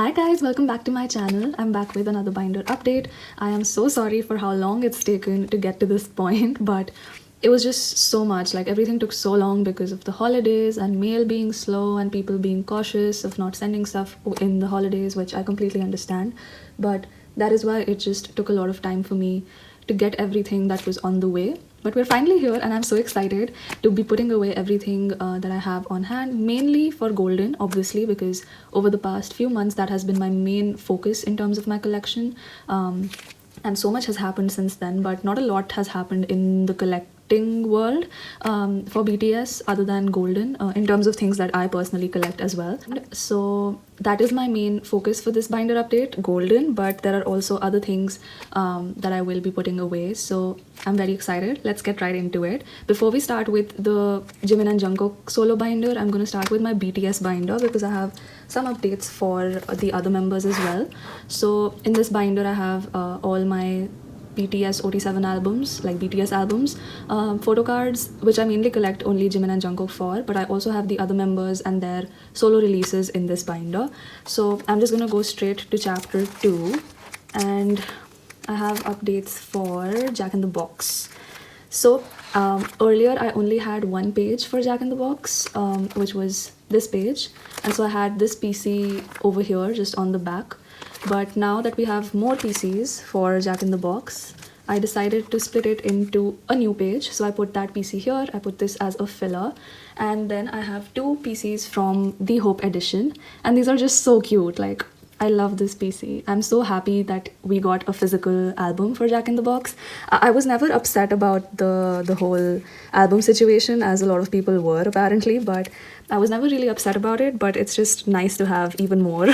Hi guys, welcome back to my channel. I'm back with another binder update. I am so sorry for how long it's taken to get to this point, but it was just so much. Like everything took so long because of the holidays and mail being slow and people being cautious of not sending stuff in the holidays, which I completely understand. But that is why it just took a lot of time for me to get everything that was on the way. But we're finally here and I'm so excited to be putting away everything that I have on hand, mainly for golden, obviously, because over the past few months that has been my main focus in terms of my collection. And so much has happened since then, but not a lot has happened in the collecting world for BTS other than golden in terms of things that I personally collect as well. So that is my main focus for this binder update, golden, but there are also other things that I will be putting away. So I'm very excited. Let's get right into it. Before we start with the Jimin and Jungkook solo binder, I'm going to start with my BTS binder because I have some updates for the other members as well. So in this binder I have all my BTS OT7 albums, like BTS albums, photo cards, which I mainly collect only Jimin and Jungkook for, but I also have the other members and their solo releases in this binder. So I'm just gonna go straight to chapter 2, and I have updates for Jack in the Box. So earlier I only had one page for Jack in the Box, which was this page, and so I had this PC over here just on the back. But now that we have more PCs for Jack in the Box, I decided to split it into a new page. So I put that PC here, I put this as a filler, and then I have two PCs from the Hope edition, and these are just so cute. Like, I love this PC. I'm so happy that we got a physical album for Jack in the Box. I was never upset about the whole album situation, as a lot of people were apparently, but I was never really upset about it. But it's just nice to have even more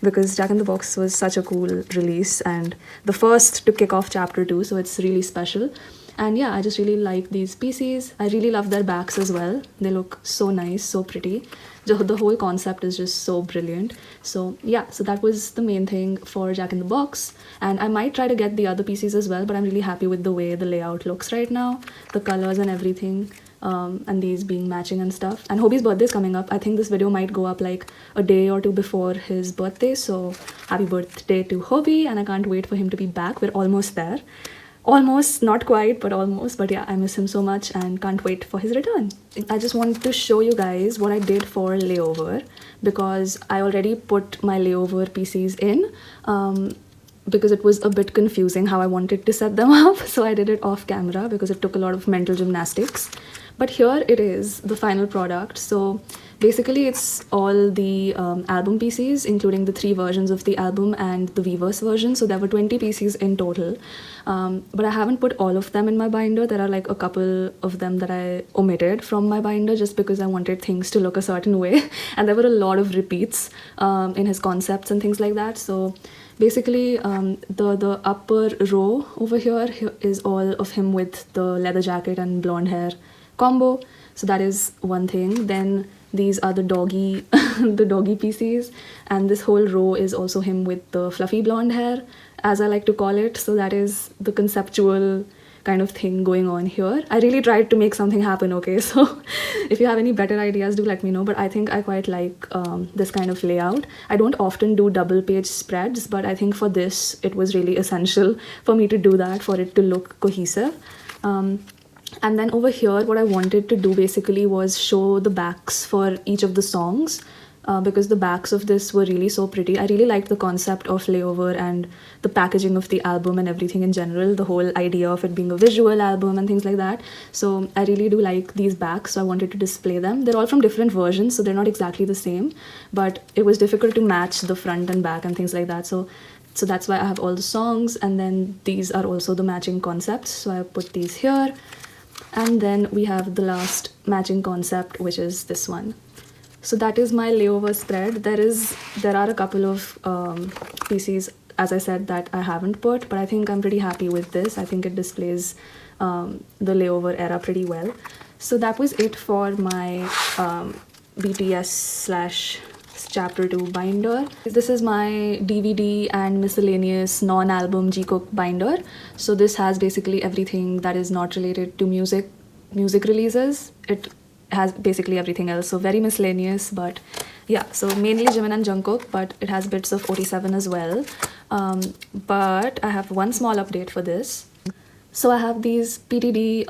because Jack in the Box was such a cool release and the first to kick off chapter 2, so it's really special. And yeah, I just really like these PCs. I really love their backs as well. They look so nice, so pretty. The whole concept is just so brilliant. So yeah, so that was the main thing for Jack in the Box. And I might try to get the other PCs as well, but I'm really happy with the way the layout looks right now. The colors and everything. And these being matching and stuff. And Hobie's birthday is coming up. I think this video might go up like a day or two before his birthday. So happy birthday to Hobie, and I can't wait for him to be back. We're almost there. Almost, not quite, but almost. But yeah, I miss him so much and can't wait for his return. I just wanted to show you guys what I did for layover, because I already put my layover PCs in because it was a bit confusing how I wanted to set them up. So I did it off camera because it took a lot of mental gymnastics. But here it is, the final product. So basically it's all the album PCs, including the 3 versions of the album and the Weverse version. So there were 20 PCs in total. But I haven't put all of them in my binder. There are like a couple of them that I omitted from my binder just because I wanted things to look a certain way. And there were a lot of repeats in his concepts and things like that. So basically the upper row over here is all of him with the leather jacket and blonde hair combo. So that is one thing. Then these are the doggy the doggy PCs, and this whole row is also him with the fluffy blonde hair, as I like to call it. So that is the conceptual kind of thing going on here. I really tried to make something happen, okay? So if you have any better ideas, do let me know. But I think I quite like this kind of layout. I don't often do double page spreads, but I think for this it was really essential for me to do that, for it to look cohesive. And then over here, what I wanted to do basically was show the backs for each of the songs, because the backs of this were really so pretty. I really liked the concept of layover and the packaging of the album and everything in general, the whole idea of it being a visual album and things like that. So I really do like these backs, so I wanted to display them. They're all from different versions, so they're not exactly the same, but it was difficult to match the front and back and things like that. So that's why I have all the songs, and then these are also the matching concepts. So I put these here. And then we have the last matching concept, which is this one. So that is my layover spread. There are a couple of PCs, as I said, that I haven't put, but I think I'm pretty happy with this. I think it displays the layover era pretty well. So that was it for my BTS / chapter 2 binder. This is my DVD and miscellaneous non-album jikook binder. So this has basically everything that is not related to music releases. It has basically everything else, so very miscellaneous, but yeah, so mainly Jimin and Jungkook, but it has bits of OT7 as well. But I have one small update for this. So I have these PTD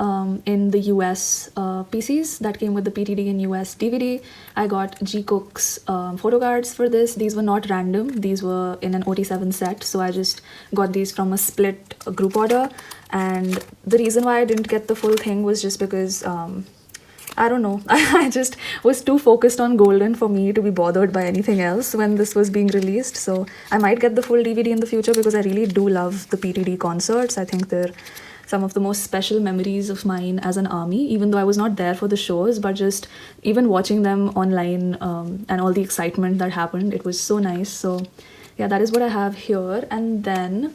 in the US PCs that came with the PTD in US DVD. I got jikook's photo cards for this. These were not random. These were in an OT7 set. So I just got these from a split group order. And the reason why I didn't get the full thing was just because I don't know. I just was too focused on Golden for me to be bothered by anything else when this was being released. So I might get the full DVD in the future because I really do love the PTD concerts. I think they're some of the most special memories of mine as an ARMY, even though I was not there for the shows, but just even watching them online and all the excitement that happened, it was so nice. So yeah, that is what I have here. And then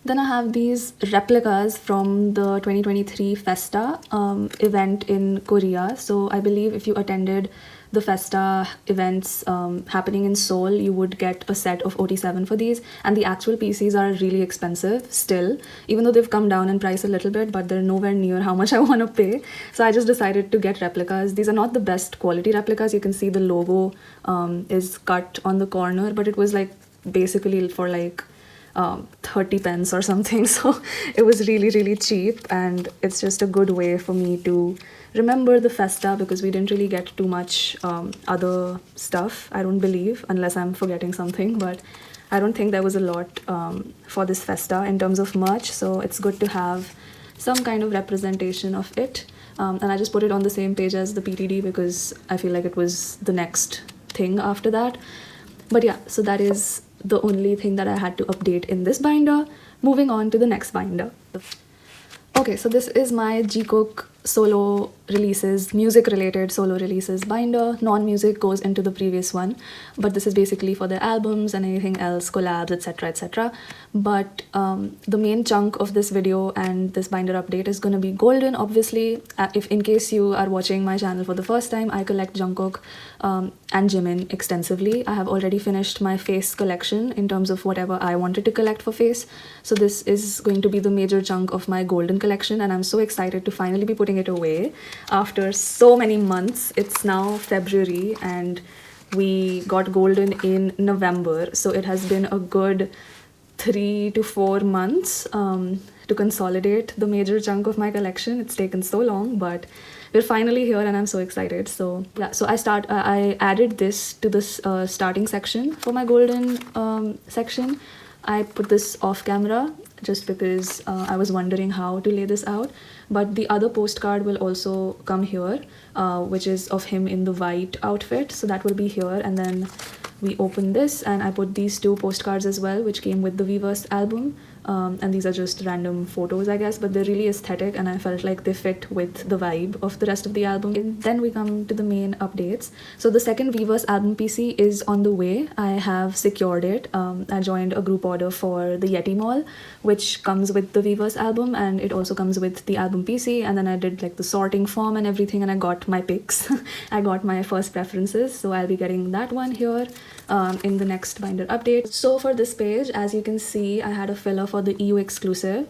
I have these replicas from the 2023 Festa event in Korea. So I believe if you attended the Festa events happening in Seoul, you would get a set of OT7 for these. And the actual PCs are really expensive still, even though they've come down in price a little bit, but they're nowhere near how much I want to pay. So I just decided to get replicas. These are not the best quality replicas. You can see the logo is cut on the corner, but it was like basically for like 30 pence or something. So it was really cheap, and it's just a good way for me to remember the Festa because we didn't really get too much other stuff, I don't believe, unless I'm forgetting something, but I don't think there was a lot for this Festa in terms of merch. So it's good to have some kind of representation of it, and I just put it on the same page as the PTD because I feel like it was the next thing after that. But yeah, so that is the only thing that I had to update in this binder. Moving on to the next binder. Okay, so this is my jikook solo releases, music related solo releases binder. Non-music goes into the previous one, but this is basically for the albums and anything else, collabs, etc, etc. But the main chunk of this video and this binder update is going to be Golden, obviously. If in case you are watching my channel for the first time, I collect Jungkook and Jimin extensively. I have already finished my face collection in terms of whatever I wanted to collect for face. So this is going to be the major chunk of my Golden collection, and I'm so excited to finally be putting it away after so many months. It's now February and we got Golden in November, so it has been a good 3 to 4 months to consolidate the major chunk of my collection. It's taken so long, but we're finally here and I'm so excited. So yeah, so I added this to this starting section for my Golden section. I put this off camera just because I was wondering how to lay this out, but the other postcard will also come here, which is of him in the white outfit, so that will be here. And then we open this and I put these 2 postcards as well, which came with the Weverse album. And these are just random photos, I guess, but they're really aesthetic and I felt like they fit with the vibe of the rest of the album. And then we come to the main updates. So the second Weverse album PC is on the way. I have secured it. I joined a group order for the Yeti Mall, which comes with the Weverse album, and it also comes with the album PC. And then I did like the sorting form and everything, and I got my picks. I got my first preferences, so I'll be getting that one here in the next binder update. So for this page, as you can see, I had a filler for the EU exclusive,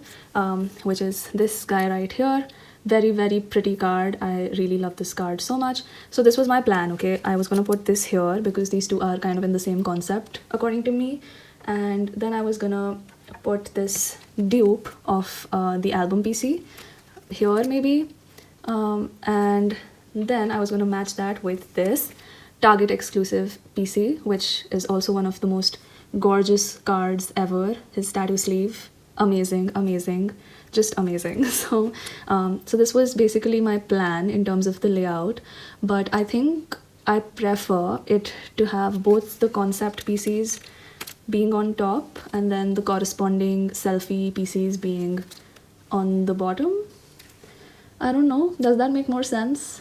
which is this guy right here. Very pretty card. I really love this card so much. So this was my plan, okay? I was gonna put this here because these two are kind of in the same concept according to me, and then I was gonna put this dupe of the album PC here maybe, and then I was gonna match that with this Target exclusive PC, which is also one of the most gorgeous cards ever. His tattoo sleeve, amazing, just amazing. So so this was basically my plan in terms of the layout, but I think I prefer it to have both the concept PCs being on top and then the corresponding selfie PCs being on the bottom. I don't know, does that make more sense?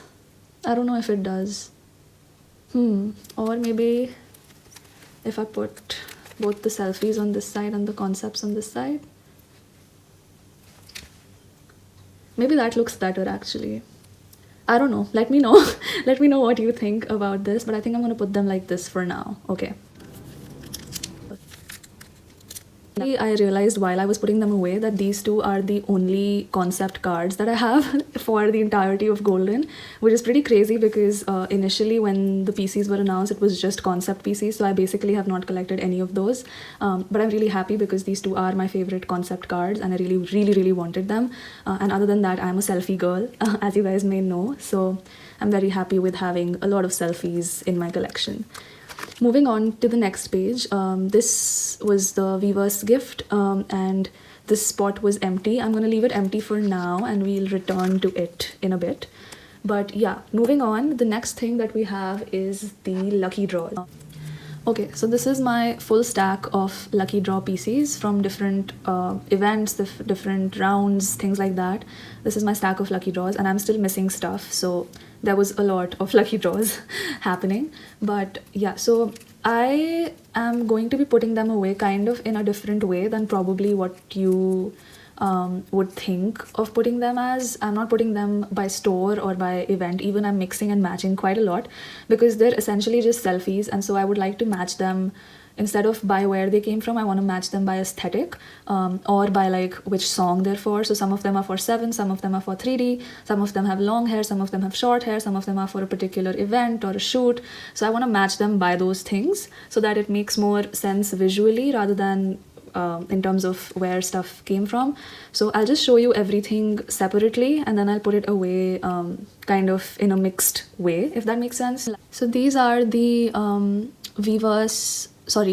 I don't know if it does. Or maybe if I put both the selfies on this side and the concepts on this side, maybe that looks better actually. I don't know, let me know. Let me know what you think about this, but I think I'm gonna put them like this for now. Okay. I realized while I was putting them away that these two are the only concept cards that I have for the entirety of Golden, which is pretty crazy because initially when the PCs were announced, it was just concept PCs, so I basically have not collected any of those. But I'm really happy because these two are my favorite concept cards and I really wanted them. And other than that, I'm a selfie girl, as you guys may know, so I'm very happy with having a lot of selfies in my collection. Moving on to the next page, this was the Weaver's gift, and this spot was empty. I'm going to leave it empty for now and we'll return to it in a bit. But yeah, moving on, the next thing that we have is the lucky draw. Okay, so this is my full stack of lucky draw PCs from different events, different rounds, things like that. This is my stack of lucky draws and I'm still missing stuff, so there was a lot of lucky draws happening. But yeah, so I am going to be putting them away kind of in a different way than probably what you would think of putting them as. I'm not putting them by store or by event, even I'm mixing and matching quite a lot because they're essentially just selfies, and so I would like to match them. Instead of by where they came from, I want to match them by aesthetic, or by like which song they're for. So some of them are for 7, some of them are for 3D, some of them have long hair, some of them have short hair, some of them are for a particular event or a shoot. So I want to match them by those things so that it makes more sense visually rather than in terms of where stuff came from. So I'll just show you everything separately and then I'll put it away kind of in a mixed way, if that makes sense. So these are the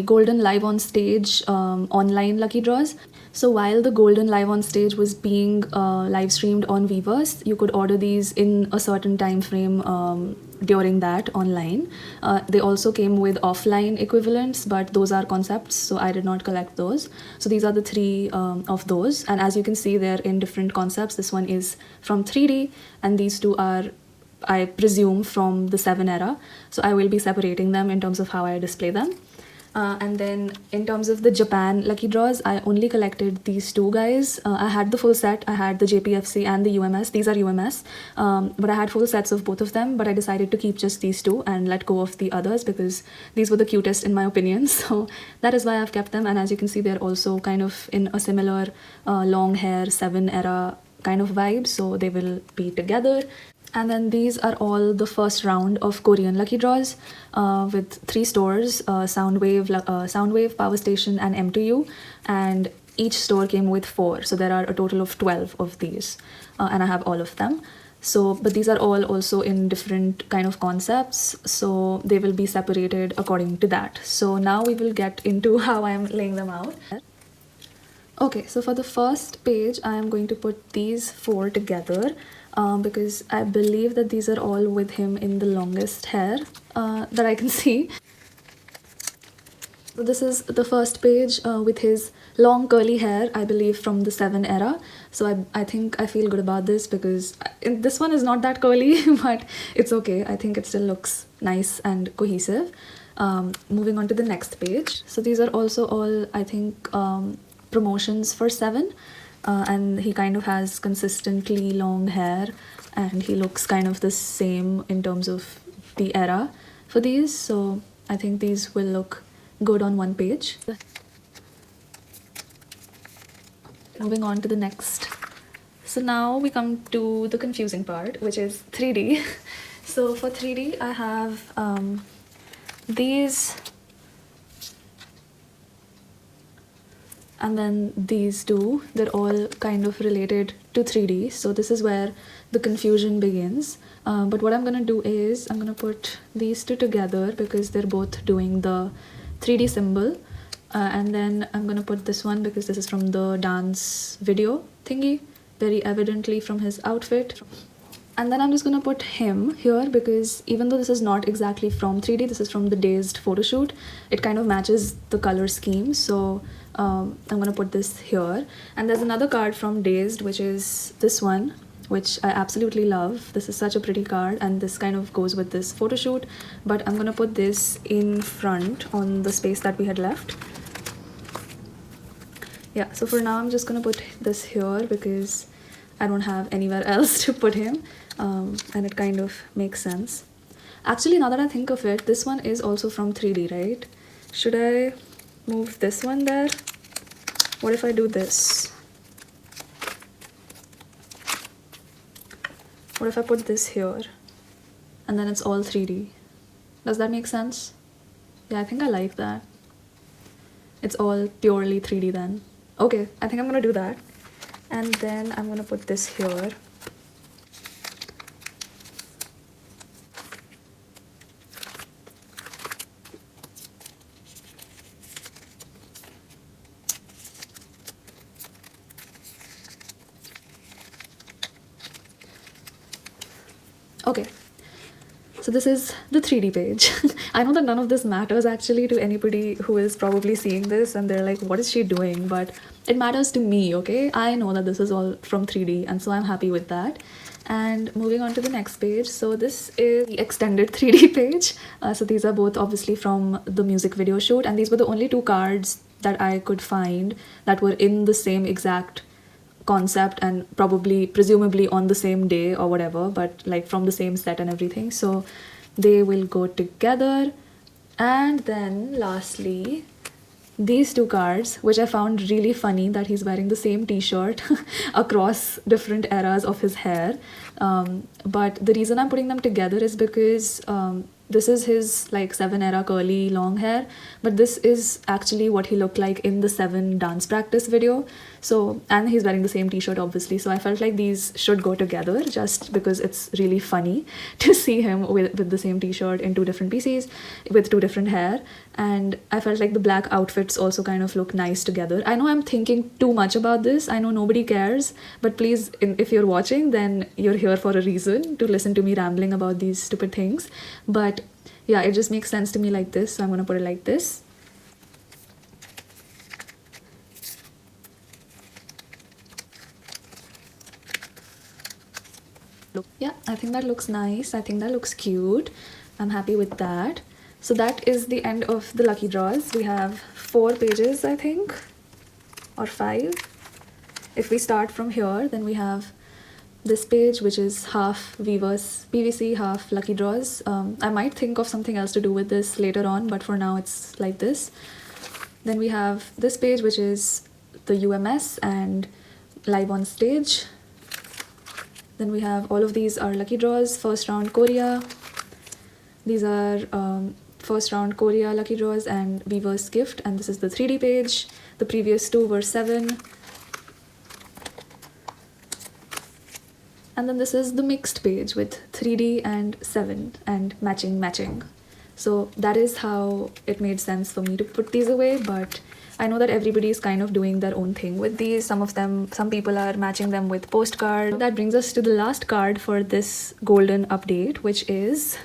Golden Live on Stage online lucky draws. So while the Golden Live on Stage was being live streamed on Weverse, you could order these in a certain time frame during that online. They also came with offline equivalents, but those are concepts, so I did not collect those. So these are the 3 of those, and as you can see, they're in different concepts. This one is from 3D, and these 2 are, I presume, from the 7 era. So I will be separating them in terms of how I display them. And then in terms of the Japan lucky draws, I only collected these 2 guys. I had the full set. I had the JPFC and the UMS. These are UMS. But I had full sets of both of them, but I decided to keep just these 2 and let go of the others because these were the cutest in my opinion. So that is why I've kept them. And as you can see, they're also kind of in a similar long hair 7 era kind of vibe. So they will be together. And then these are all the first round of Korean lucky draws with 3 stores, Soundwave, Power Station and M2U, and each store came with 4, so there are a total of 12 of these, and I have all of them. So, but these are all also in different kind of concepts, so they will be separated according to that. So now we will get into how I am laying them out. Okay, so for the first page, I am going to put these 4 together. Because I believe that these are all with him in the longest hair that I can see. So this is the first page with his long curly hair, I believe from the 7 era. So I think I feel good about this because this one is not that curly, but it's okay. I think it still looks nice and cohesive. Moving on to the next page. So these are also all, I think, promotions for 7. And he kind of has consistently long hair and he looks kind of the same in terms of the era for these, so I think these will look good on one page. Moving on to the next. So now we come to the confusing part, which is 3D. So for 3D I have these, and then these 2, they're all kind of related to 3D. So this is where the confusion begins. But what I'm gonna do is I'm gonna put these 2 together because they're both doing the 3D symbol. And then I'm gonna put this one because this is from the dance video thingy, very evidently from his outfit. And then I'm just gonna put him here because even though this is not exactly from 3D, this is from the Dazed photo shoot, it kind of matches the color scheme. So I'm gonna put this here. And there's another card from Dazed, which is this one, which I absolutely love. This is such a pretty card and this kind of goes with this photo shoot. But I'm gonna put this in front on the space that we had left. Yeah, so for now I'm just gonna put this here because I don't have anywhere else to put him, and it kind of makes sense. Actually, now that I think of it, this one is also from 3D, right? Should I move this one there? What if I do this? What if I put this here? And then it's all 3D. Does that make sense? Yeah, I think I like that. It's all purely 3D then. Okay, I think I'm gonna do that. And then I'm gonna put this here. Okay, so this is the 3D page. I know that none of this matters actually to anybody who is probably seeing this and they're like, what is she doing? But it matters to me, okay? I know that this is all from 3D and so I'm happy with that. And moving on to the next page. So this is the extended 3D page. So these are both obviously from the music video shoot, and these were the only two cards that I could find that were in the same exact concept and probably presumably on the same day or whatever, but like from the same set and everything, so they will go together. And then lastly, these two cards, which I found really funny that he's wearing the same t-shirt across different eras of his hair, but the reason I'm putting them together is because this is his like 7 era curly long hair, but this is actually what he looked like in the 7 dance practice video. So, and he's wearing the same t-shirt obviously, so I felt like these should go together just because it's really funny to see him with the same t-shirt in 2 different pieces with 2 different hair. And I felt like the black outfits also kind of look nice together. I know I'm thinking too much about this, I know nobody cares, but please, if you're watching, then you're here for a reason to listen to me rambling about these stupid things. But yeah, it just makes sense to me like this, so I'm gonna put it like this. Yeah, I think that looks nice. I think that looks cute. I'm happy with that. So that is the end of the lucky draws. We have 4 pages, I think, or 5. If we start from here, then we have this page, which is half Weavers PVC, half lucky draws. I might think of something else to do with this later on, but for now it's like this. Then we have this page, which is the UMS and live on stage. Then we have all of these are lucky draws, first round Korea. These are first round Korea lucky draws and Weaver's gift, and this is the 3D page. The previous 2 were 7. And then this is the mixed page with 3D and 7 and matching. So that is how it made sense for me to put these away, but I know that everybody is kind of doing their own thing with these. Some people are matching them with postcard. That brings us to the last card for this golden update, which is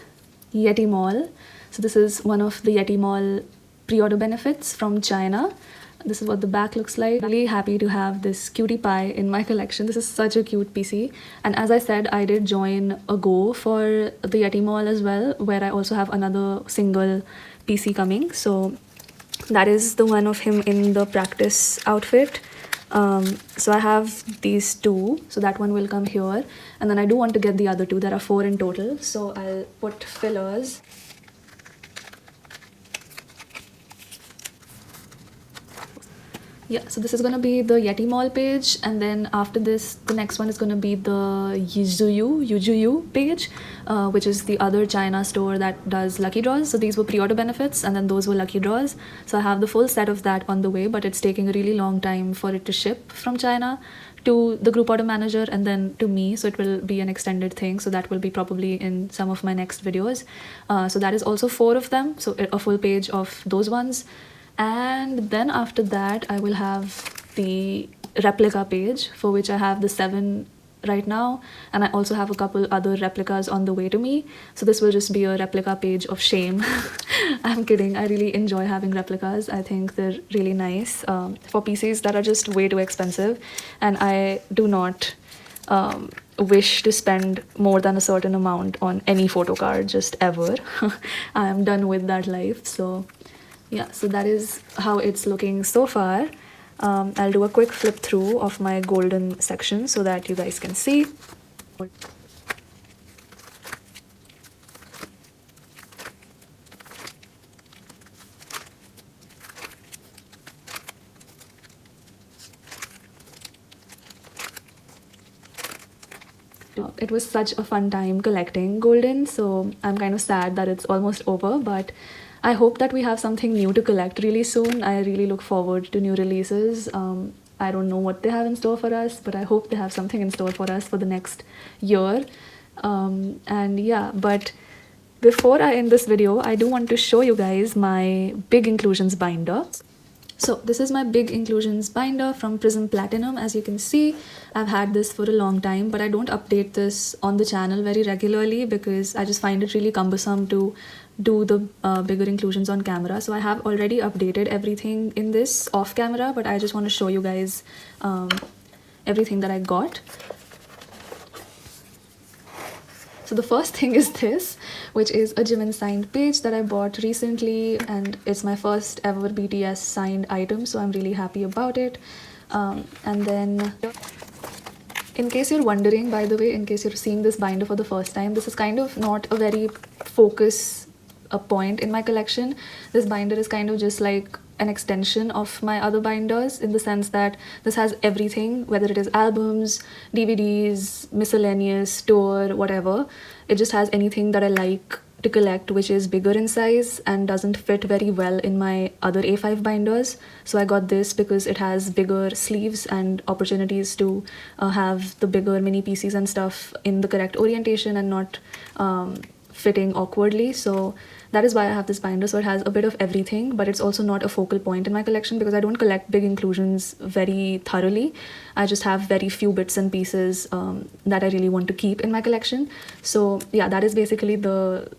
Yeti Mall. So this is one of the Yeti Mall pre-order benefits from China. This is what the back looks like. Really happy to have this cutie pie in my collection. This is such a cute PC. And as I said, I did join a go for the Yeti Mall as well, where I also have another single PC coming. So that is the one of him in the practice outfit. So I have these 2, so that one will come here, and then I do want to get the other 2. There are 4 in total, so I'll put fillers. Yeah, so this is going to be the Yeti Mall page, and then after this, the next one is going to be the Yujuyu page, which is the other China store that does lucky draws. So these were pre-order benefits, and then those were lucky draws. So I have the full set of that on the way, but it's taking a really long time for it to ship from China to the group order manager and then to me, so it will be an extended thing. So that will be probably in some of my next videos. So that is also 4 of them, so a full page of those ones. And then after that, I will have the replica page, for which I have the 7 right now, and I also have a couple other replicas on the way to me. So this will just be a replica page of shame. I'm kidding. I really enjoy having replicas. I think they're really nice for PCs that are just way too expensive, and I do not wish to spend more than a certain amount on any photo card, just ever. I am done with that life. So yeah, so that is how it's looking so far. I'll do a quick flip through of my golden section so that you guys can see. It was such a fun time collecting golden, so I'm kind of sad that it's almost over, but I hope that we have something new to collect really soon. I really look forward to new releases. I don't know what they have in store for us, but I hope they have something in store for us for the next year. And yeah, but before I end this video, I do want to show you guys my big inclusions binder. So this is my big inclusions binder from Prism Platinum. As you can see, I've had this for a long time, but I don't update this on the channel very regularly because I just find it really cumbersome to do the bigger inclusions on camera. So I have already updated everything in this off camera, but I just want to show you guys everything that I got. So the first thing is this, which is a Jimin signed page that I bought recently, and it's my first ever BTS signed item, so I'm really happy about it. And then, in case you're wondering, by the way, in case you're seeing this binder for the first time, this is kind of not a very focus point in my collection. This binder is kind of just like an extension of my other binders, in the sense that this has everything, whether it is albums, DVDs, miscellaneous, tour, whatever. It just has anything that I like to collect which is bigger in size and doesn't fit very well in my other A5 binders. So I got this because it has bigger sleeves and opportunities to have the bigger mini pieces and stuff in the correct orientation and not fitting awkwardly. So that is why I have this binder. So it has a bit of everything, but it's also not a focal point in my collection because I don't collect big inclusions very thoroughly. I just have very few bits and pieces that I really want to keep in my collection. So yeah, that is basically the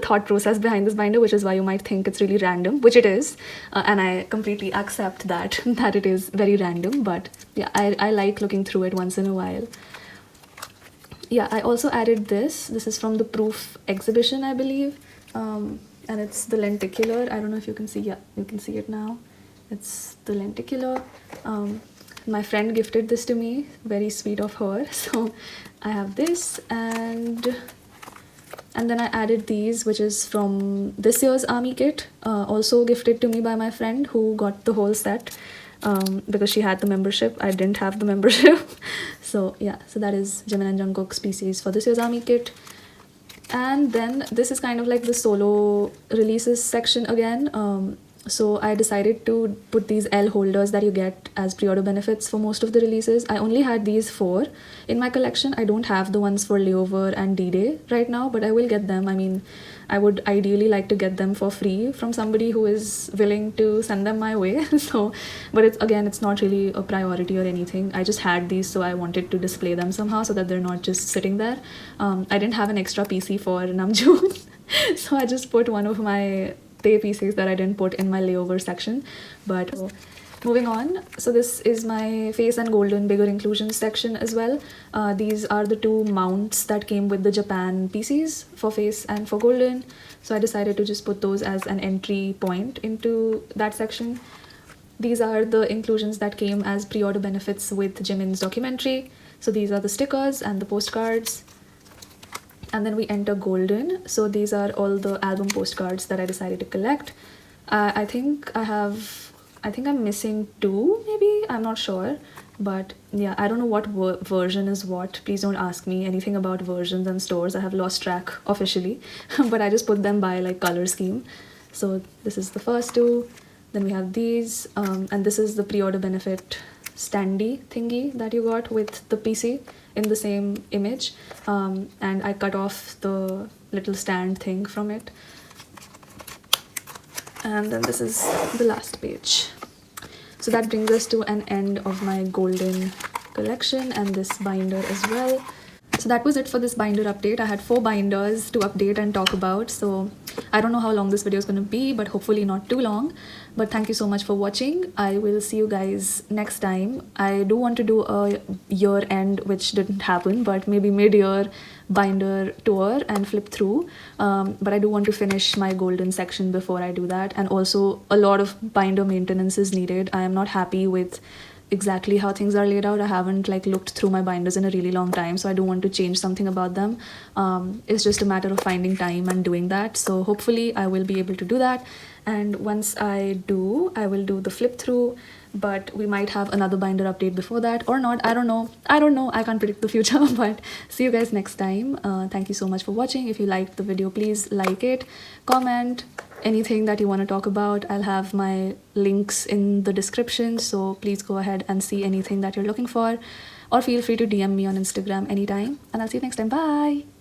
thought process behind this binder, which is why you might think it's really random, which it is, and I completely accept that that it is very random. But yeah, I like looking through it once in a while. Yeah, I also added this. This is from the Proof exhibition, I believe. And it's the lenticular. I don't know if you can see. Yeah, you can see it now. It's the lenticular. My friend gifted this to me. Very sweet of her. So I have this, and then I added these, which is from this year's army kit, also gifted to me by my friend who got the whole set. Because she had the membership, I didn't have the membership. So yeah, so that is Jimin and Jungkook's pieces for this year's army kit. And then this is kind of like the solo releases section again. So I decided to put these L holders that you get as pre-order benefits for most of the releases. I only had these 4 in my collection. I don't have the ones for layover and D-Day right now, but I will get them. I mean, I would ideally like to get them for free from somebody who is willing to send them my way. So, but it's not really a priority or anything. I just had these, so I wanted to display them somehow so that they're not just sitting there. I didn't have an extra PC for Namjoon, so I just put one of my Tay pieces that I didn't put in my layover section. But moving on, so this is my face and golden bigger inclusion section as well. These are the 2 mounts that came with the Japan PCs for face and for golden. So I decided to just put those as an entry point into that section. These are the inclusions that came as pre-order benefits with Jimin's documentary. So these are the stickers and the postcards. And then we enter golden. So these are all the album postcards that I decided to collect. I think I'm missing 2, maybe, I'm not sure. But yeah, I don't know what version is what. Please don't ask me anything about versions and stores. I have lost track officially. But I just put them by like color scheme. So this is the first 2. Then we have these, and this is the pre-order benefit standee thingy that you got with the PC in the same image, and I cut off the little stand thing from it. And then this is the last page. So that brings us to an end of my golden collection and this binder as well. So that was it for this binder update. I had 4 binders to update and talk about, so I don't know how long this video is going to be, but hopefully not too long. But thank you so much for watching. I will see you guys next time. I do want to do a year end, which didn't happen, but maybe mid-year binder tour and flip through. But I do want to finish my golden section before I do that. And also a lot of binder maintenance is needed. I am not happy with exactly how things are laid out. I haven't like looked through my binders in a really long time, so I don't want to change something about them. It's just a matter of finding time and doing that. So hopefully I will be able to do that. And once I do, I will do the flip through, but we might have another binder update before that or not. I don't know. I can't predict the future. But see you guys next time. Thank you so much for watching. If you liked the video, please like it, comment anything that you want to talk about. I'll have my links in the description, so please go ahead and see anything that you're looking for, or feel free to DM me on Instagram anytime, and I'll see you next time. Bye.